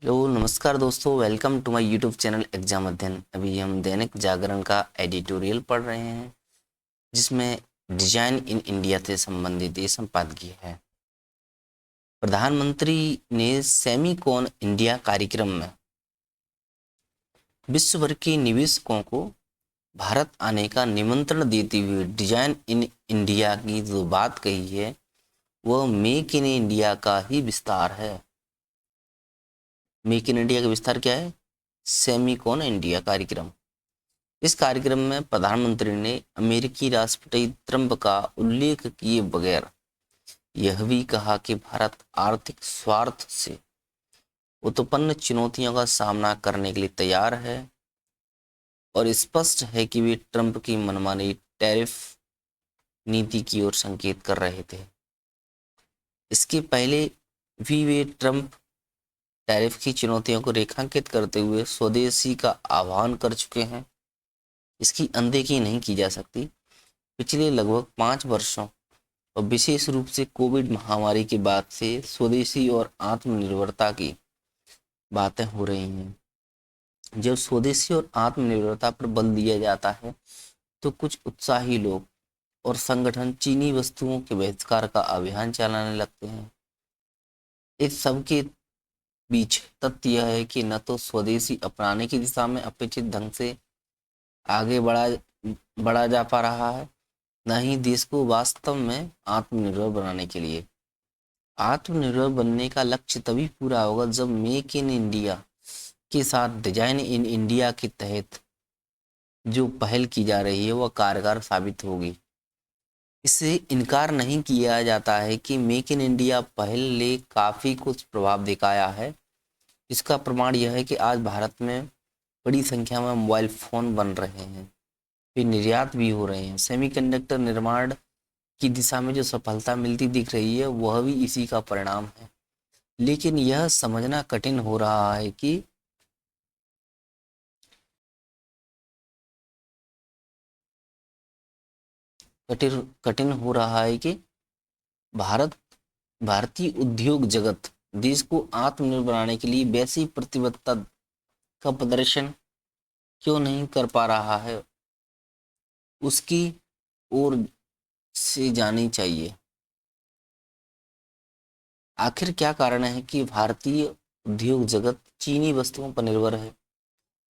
Hello नमस्कार दोस्तों, welcome to my YouTube channel exam अध्ययन। अभी हम दैनिक जागरण का एडिटोरियल पढ़ रहे हैं जिसमें डिजाइन इन इंडिया से संबंधित ये संपादकीय है। प्रधानमंत्री ने सेमीकॉन इंडिया कार्यक्रम में विश्व भर के निवेशकों को भारत आने का निमंत्रण देते हुए डिजाइन इन इंडिया की जो बात कही है वह मेक इन इंडिया का ही विस्तार है। मेक इन इंडिया का विस्तार क्या है? सेमीकॉन इंडिया कार्यक्रम। इस कार्यक्रम में प्रधानमंत्री ने अमेरिकी राष्ट्रपति ट्रंप का उल्लेख किए बगैर यह भी कहा कि भारत आर्थिक स्वार्थ से उत्पन्न चुनौतियों का सामना करने के लिए तैयार है और स्पष्ट है कि वे ट्रंप की मनमानी टैरिफ नीति की ओर संकेत कर रहे थे। इसके पहले भी वे ट्रंप टैरिफ की चुनौतियों को रेखांकित करते हुए स्वदेशी का आह्वान कर चुके हैं। इसकी अनदेखी नहीं की जा सकती। पिछले लगभग 5 वर्षों और विशेष रूप से कोविड महामारी के बाद से स्वदेशी और आत्मनिर्भरता की बातें हो रही हैं। जब स्वदेशी और आत्मनिर्भरता पर बल दिया जाता है तो कुछ उत्साही लोग और संगठन चीनी वस्तुओं के बहिष्कार का अभियान चलाने लगते हैं। इस सब के बीच तथ्य यह है कि न तो स्वदेशी अपनाने की दिशा में अपेक्षित ढंग से आगे बढ़ा जा पा रहा है, न ही देश को वास्तव में आत्मनिर्भर बनाने के लिए। आत्मनिर्भर बनने का लक्ष्य तभी पूरा होगा जब मेक इन इंडिया के साथ डिजाइन इन इंडिया के तहत जो पहल की जा रही है वह कारगर साबित होगी। इससे इनकार नहीं किया जाता है कि मेक इन इंडिया पहल ने काफ़ी कुछ प्रभाव दिखाया है। इसका प्रमाण यह है कि आज भारत में बड़ी संख्या में मोबाइल फ़ोन बन रहे हैं, फिर निर्यात भी हो रहे हैं। सेमीकंडक्टर निर्माण की दिशा में जो सफलता मिलती दिख रही है वह भी इसी का परिणाम है। लेकिन यह समझना कठिन हो रहा है कि कठिन हो रहा है कि भारतीय उद्योग जगत देश को आत्मनिर्भर बनाने के लिए वैसी प्रतिबद्धता का प्रदर्शन क्यों नहीं कर पा रहा है, उसकी ओर से जानी चाहिए। आखिर क्या कारण है कि भारतीय उद्योग जगत चीनी वस्तुओं पर निर्भर है?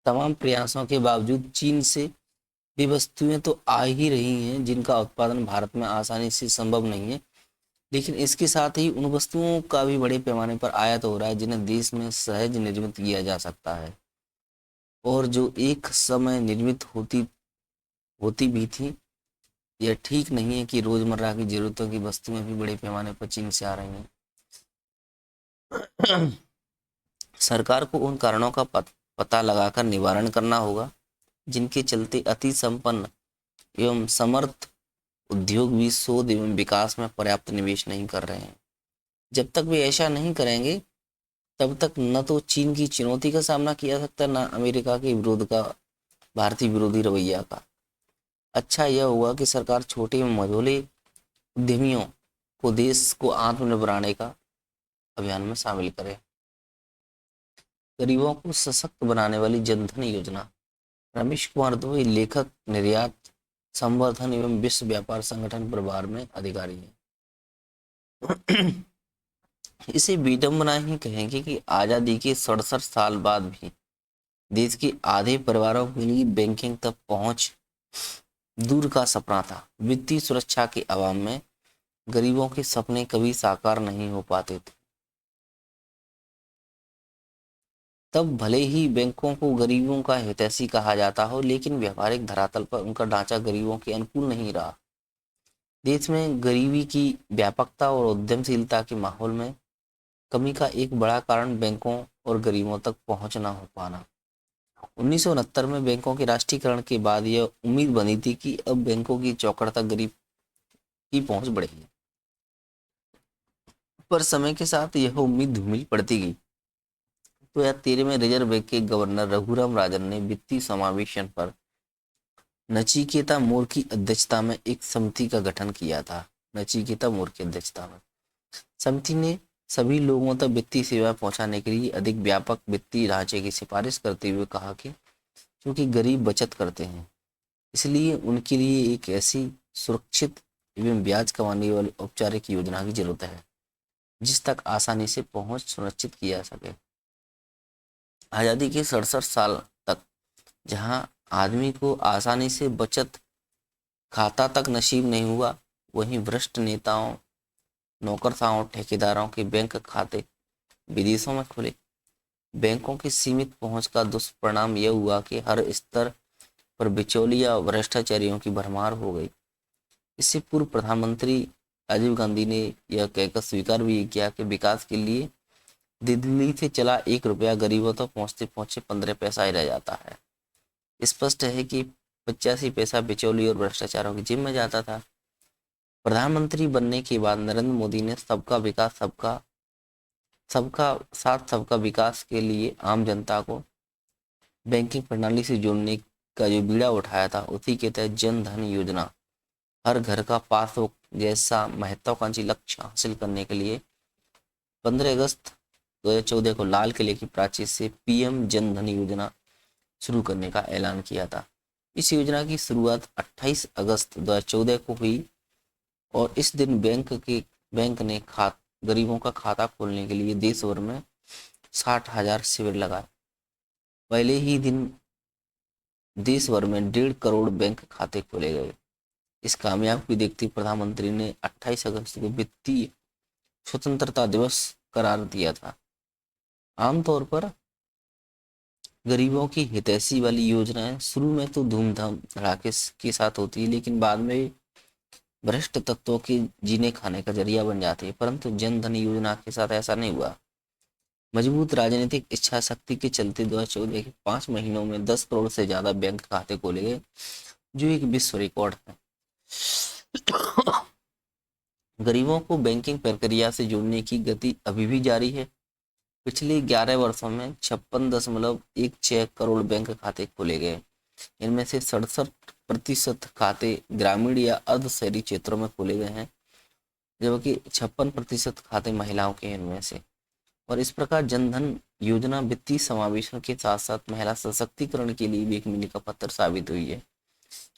तमाम प्रयासों के बावजूद चीन से वे वस्तुएं तो आ ही रही हैं जिनका उत्पादन भारत में आसानी से संभव नहीं है, लेकिन इसके साथ ही उन वस्तुओं का भी बड़े पैमाने पर आयात हो रहा है जिन्हें देश में सहज निर्मित किया जा सकता है और जो एक समय निर्मित होती होती भी थी। यह ठीक नहीं है कि रोजमर्रा की जरूरतों की वस्तुएं भी बड़े पैमाने पर चीन से आ रही हैं। सरकार को उन कारणों का पता लगाकर निवारण करना होगा जिनके चलते अति संपन्न एवं समर्थ उद्योग भी शोध एवं विकास में पर्याप्त निवेश नहीं कर रहे हैं। जब तक वे ऐसा नहीं करेंगे तब तक न तो चीन की चुनौती का सामना किया जा सकता, न अमेरिका के विरोध का, भारतीय विरोधी रवैया का। अच्छा यह हुआ कि सरकार छोटे एवं मझोले उद्यमियों को देश को आत्मनिर्भर बनाने का अभियान में शामिल करे। गरीबों को सशक्त बनाने वाली जनधन योजना। रमेश कुमार दुबे लेखक, निर्यात संवर्धन एवं विश्व व्यापार संगठन प्रभार में अधिकारी हैं। इसे विडंबना ही कहेंगे कि आजादी के 67 साल बाद भी देश के आधे परिवारों के लिए बैंकिंग तक पहुंच दूर का सपना था। वित्तीय सुरक्षा के अभाव में गरीबों के सपने कभी साकार नहीं हो पाते थे। तब भले ही बैंकों को गरीबों का हितैषी कहा जाता हो, लेकिन व्यावहारिक धरातल पर उनका ढांचा गरीबों के अनुकूल नहीं रहा। देश में गरीबी की व्यापकता और उद्यमशीलता के माहौल में कमी का एक बड़ा कारण बैंकों और गरीबों तक पहुंच ना हो पाना। 1969 में बैंकों के राष्ट्रीयकरण के बाद यह उम्मीद बनी थी कि अब बैंकों की चौखट तक गरीब की पहुंच बढ़ेगी, पर समय के साथ यह उम्मीद धूमिल पड़ती गई। 2013 में रिजर्व बैंक के गवर्नर रघुराम राजन ने वित्तीय समावेशन पर नचिकेता मोर की अध्यक्षता में एक समिति का गठन किया था। नचिकेता मोर की अध्यक्षता में समिति ने सभी लोगों तक वित्तीय सेवा पहुंचाने के लिए अधिक व्यापक वित्तीय ढांचे की सिफारिश करते हुए कहा कि क्योंकि गरीब बचत करते हैं, इसलिए उनके लिए एक ऐसी सुरक्षित एवं ब्याज कमाने वाली औपचारिक योजना की जरूरत है जिस तक आसानी से पहुंच सुनिश्चित की जा सके। आज़ादी के 67 साल तक जहां आदमी को आसानी से बचत खाता तक नसीब नहीं हुआ, वहीं भ्रष्ट नेताओं, नौकरशाहों, ठेकेदारों के बैंक खाते विदेशों में खुले। बैंकों की सीमित पहुंच का दुष्परिणाम यह हुआ कि हर स्तर पर बिचौलिया और भ्रष्टाचारियों की भरमार हो गई। इससे पूर्व प्रधानमंत्री राजीव गांधी ने यह कहकर स्वीकार भी किया कि विकास के लिए दिल्ली से चला 1 रुपया गरीबों तक पहुंचते पहुंचे 15 पैसा ही रह जाता है। स्पष्ट है कि 85 पैसा बिचौली और भ्रष्टाचारों की जेब में जाता था। प्रधानमंत्री बनने के बाद नरेंद्र मोदी ने सबका विकास, सबका साथ सबका विकास के लिए आम जनता को बैंकिंग प्रणाली से जोड़ने का जो बीड़ा उठाया था, उसी के तहत जन धन योजना, हर घर का पासबुक जैसा महत्वाकांक्षी लक्ष्य हासिल करने के लिए 15 अगस्त 2014 को लाल किले की प्राचीर से पीएम जन धन योजना शुरू करने का ऐलान किया था। इस योजना की शुरुआत 28 अगस्त 2014 को हुई और इस दिन बैंक ने गरीबों का खाता खोलने के लिए देश भर में 60,000 शिविर लगाए। पहले ही दिन देश भर में 1.5 करोड़ बैंक खाते खोले गए। इस कामयाबी देखते प्रधानमंत्री ने 28 अगस्त को वित्तीय स्वतंत्रता दिवस करार दिया था। आमतौर पर गरीबों की हितैषी वाली योजनाएं शुरू में तो धूमधाम धड़ाके के साथ होती है, लेकिन बाद में भ्रष्ट तत्वों के जीने खाने का जरिया बन जाती है। परंतु जन धन योजना के साथ ऐसा नहीं हुआ। मजबूत राजनीतिक इच्छा शक्ति के चलते 2014 के 5 महीनों में 10 करोड़ से ज्यादा बैंक खाते खोले गए, जो एक विश्व रिकॉर्ड है। गरीबों को बैंकिंग प्रक्रिया से जोड़ने की गति अभी भी जारी है। पिछले 11 वर्षों में 56.16 करोड़ बैंक खाते खोले गए। इनमें से 67% खाते ग्रामीण या अर्ध शहरी क्षेत्रों में खोले गए हैं, जबकि 56% खाते महिलाओं के इनमें से। और इस प्रकार जनधन योजना वित्तीय समावेशन के साथ साथ महिला सशक्तिकरण के लिए भी एक मील का पत्थर साबित हुई है।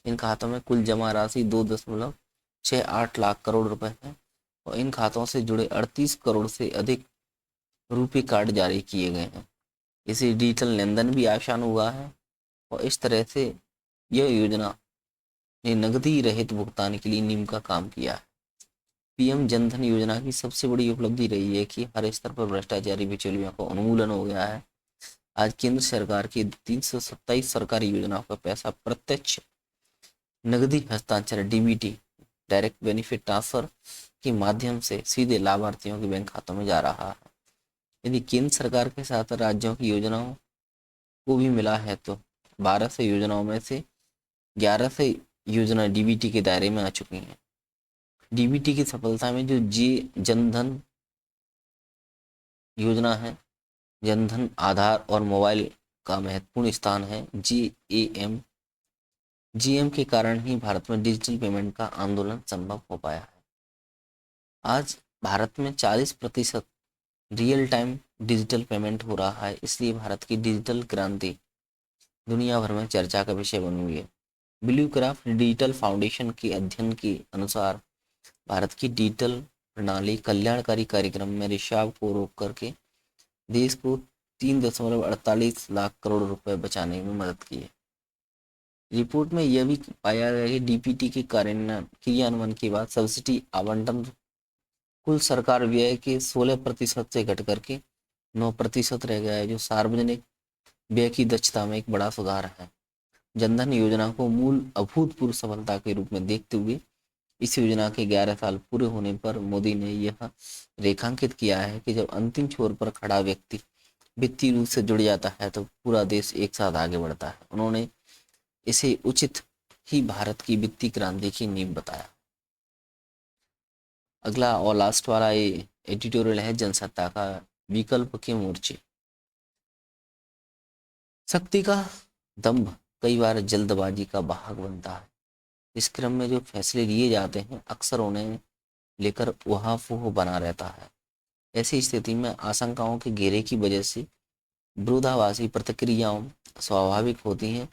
इन खातों में कुल जमा राशि 2.68 लाख करोड़ रुपए है और इन खातों से जुड़े 38 करोड़ से अधिक रुपए कार्ड जारी किए गए हैं। इसे डिजिटल लेनदेन भी आसान हुआ है और इस तरह से यह योजना ने नकदी रहित भुगतान के लिए नींव का काम किया है। पीएम जनधन योजना की सबसे बड़ी उपलब्धि रही है कि हर स्तर पर भ्रष्टाचारी बिचौलियों का उन्मूलन हो गया है। आज केंद्र सरकार की 327 सरकारी योजनाओं का पैसा प्रत्यक्ष नकदी हस्तांतरण डीबीटी डायरेक्ट बेनिफिट ट्रांसफर के माध्यम से सीधे लाभार्थियों के बैंक खातों में जा रहा है। यदि केंद्र सरकार के साथ राज्यों की योजनाओं को भी मिला है तो 12 से योजनाओं में से 11 से योजना डीबीटी के दायरे में आ चुकी हैं। डीबीटी की सफलता में जो जनधन योजना है, जनधन आधार और मोबाइल का महत्वपूर्ण स्थान है। जीएम के कारण ही भारत में डिजिटल पेमेंट का आंदोलन संभव हो पाया है। आज भारत में 40% रियल टाइम डिजिटल पेमेंट हो रहा है, इसलिए भारत की डिजिटल क्रांति दुनिया भर में चर्चा का विषय बनी हुई है। ब्लू क्राफ्ट डिजिटल फाउंडेशन के अध्ययन के अनुसार भारत की डिजिटल प्रणाली कल्याणकारी कार्यक्रम में रिसाव को रोक करके देश को 3.48 लाख करोड़ रुपए बचाने में मदद की है। रिपोर्ट में यह भी पाया गया कि डीपीटी के क्रियान्वयन के बाद सब्सिडी आवंटन कुल सरकार व्यय के 16% से घट करके 9% रह गया है, जो सार्वजनिक व्यय की दक्षता में एक बड़ा सुधार है। जनधन योजना को मूल अभूतपूर्व सफलता के रूप में देखते हुए इस योजना के 11 साल पूरे होने पर मोदी ने यह रेखांकित किया है कि जब अंतिम छोर पर खड़ा व्यक्ति वित्तीय रूप से जुड़ जाता है तो पूरा देश एक साथ आगे बढ़ता है। उन्होंने इसे उचित ही भारत की वित्तीय क्रांति की नींव बताया। अगला और लास्ट वाला ये एडिटोरियल है जनसत्ता का विकल्प के मोर्चे। शक्ति का दंभ कई बार जल्दबाजी का वाहक बनता है। इस क्रम में जो फैसले लिए जाते हैं अक्सर उन्हें लेकर वहाफुह बना रहता है। ऐसी स्थिति में आशंकाओं के घेरे की वजह से विरोधाभासी प्रतिक्रियाओं स्वाभाविक होती हैं।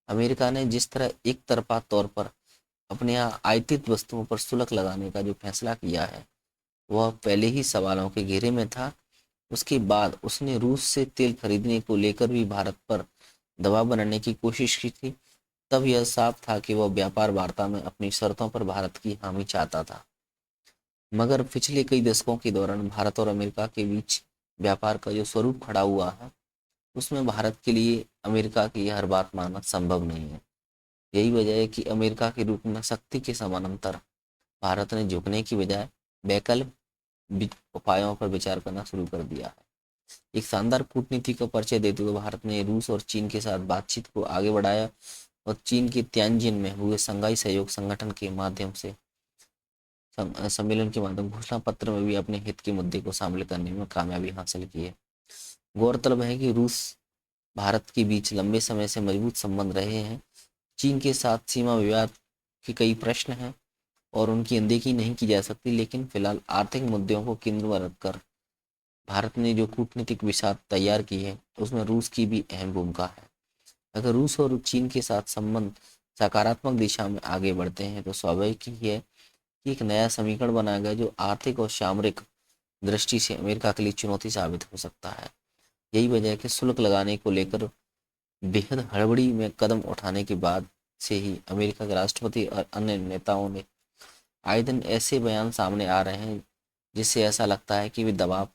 अमेरिका ने जिस तरह एक तरफा तौर पर अपने यहाँ आयातित वस्तुओं पर शुल्क लगाने का जो फैसला किया है वह पहले ही सवालों के घेरे में था। उसके बाद उसने रूस से तेल खरीदने को लेकर भी भारत पर दबाव बनाने की कोशिश की थी। तब यह साफ था कि वह व्यापार वार्ता में अपनी शर्तों पर भारत की हामी चाहता था। मगर पिछले कई दशकों के दौरान भारत और अमेरिका के बीच व्यापार का जो स्वरूप खड़ा हुआ है उसमें भारत के लिए अमेरिका की हर बात मानना संभव नहीं है। यही वजह है कि अमेरिका के रूप में शक्ति के समानांतर भारत ने झुकने की बजाय वैकल्पिक उपायों पर विचार करना शुरू कर दिया है। एक शानदार कूटनीति का परिचय देते हुए भारत ने रूस और चीन के साथ बातचीत को आगे बढ़ाया और चीन के तियानजिन में हुए शंघाई सहयोग संगठन के माध्यम से सम्मेलन के माध्यम घोषणा पत्र में भी अपने हित के मुद्दे को शामिल करने में कामयाबी हासिल की है। गौरतलब है कि रूस भारत के बीच लंबे समय से मजबूत संबंध रहे हैं। चीन के साथ सीमा विवाद के कई प्रश्न हैं और उनकी अनदेखी नहीं की जा सकती, लेकिन फिलहाल आर्थिक मुद्दों को केंद्र में रखकर भारत ने जो कूटनीतिक विषाद तैयार की है उसमें रूस की भी अहम भूमिका है। अगर रूस और चीन के साथ संबंध सकारात्मक दिशा में आगे बढ़ते हैं तो स्वाभाविक ही है कि एक नया समीकरण बनाया गया जो आर्थिक और सामरिक दृष्टि से अमेरिका के लिए चुनौती साबित हो सकता है। यही वजह है कि शुल्क लगाने को लेकर बेहद हड़बड़ी में कदम उठाने के बाद से ही अमेरिका के राष्ट्रपति और अन्य नेताओं ने आए दिन ऐसे बयान सामने आ रहे हैं जिससे ऐसा लगता है कि वे दबाव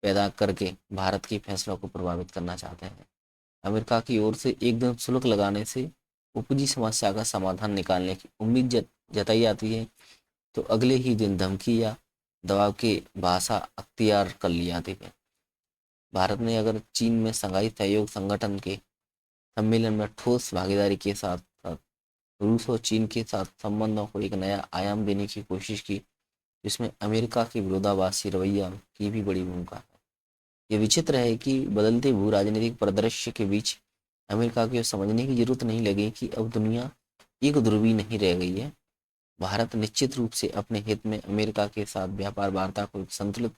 पैदा करके भारत के फैसलों को प्रभावित करना चाहते हैं। अमेरिका की ओर से एकदम शुल्क लगाने से उपजी समस्या का समाधान निकालने की उम्मीद जताई जाती है तो अगले ही दिन धमकी या दबाव की भाषा अख्तियार कर ली जाती है। भारत ने अगर चीन में शंघाई सहयोग संगठन के सम्मेलन में ठोस भागीदारी के साथ साथ रूस और चीन के साथ संबंधों को एक नया आयाम देने की कोशिश की, जिसमें अमेरिका के विरोधाभासी रवैया की भी बड़ी भूमिका है। ये विचित्र है कि बदलते भू राजनीतिक परिदृश्य के बीच अमेरिका को समझने की जरूरत नहीं लगी कि अब दुनिया एक ध्रुवी नहीं रह गई है। भारत निश्चित रूप से अपने हित में अमेरिका के साथ व्यापार वार्ता को एक संतुलित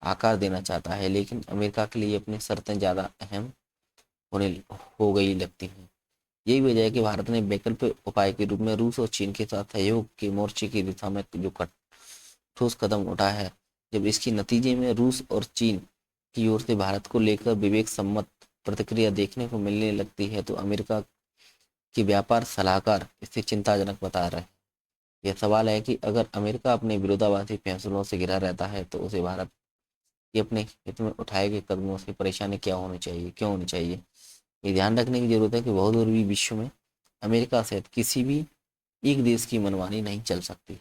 आकार देना चाहता है, लेकिन अमेरिका के लिए अपनी शर्तें ज़्यादा अहम होने हो गई लगती हैं। यही वजह है कि भारत ने वैकल्पिक उपाय के रूप में रूस और चीन के साथ सहयोग के मोर्चे की दिशा में जो ठोस कदम उठाया है। जब इसके नतीजे में रूस और चीन की ओर से भारत को लेकर विवेक सम्मत प्रतिक्रिया देखने को मिलने लगती है तो अमेरिका के व्यापार सलाहकार इसे चिंताजनक बता रहे हैं। यह सवाल है कि अगर अमेरिका अपने विरोधाभासी फैसलों से घिरा रहता है तो उसे भारत के अपने हित में उठाए गए कदमों से परेशानी क्यों होनी चाहिए। ये ध्यान रखने की जरूरत है कि बहुध्रुवी विश्व में अमेरिका सहित किसी भी एक देश की मनमानी नहीं चल सकती है।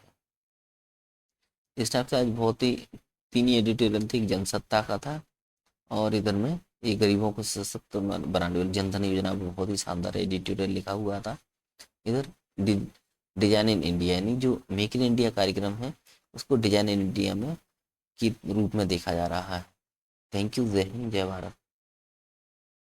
इस टाइप से आज बहुत ही तीन ही एडिटोरियल थी। एक जनसत्ता का था और इधर में ये गरीबों को सशक्त बनाने वाली जनधन योजना में बहुत ही शानदार एडिटोरियल लिखा हुआ था। इधर डिजाइन इन इंडिया यानी जो मेक इन इंडिया कार्यक्रम है उसको डिजाइन इन इंडिया में की रूप में देखा जा रहा है। Thank you. जय हिंद, जय भारत।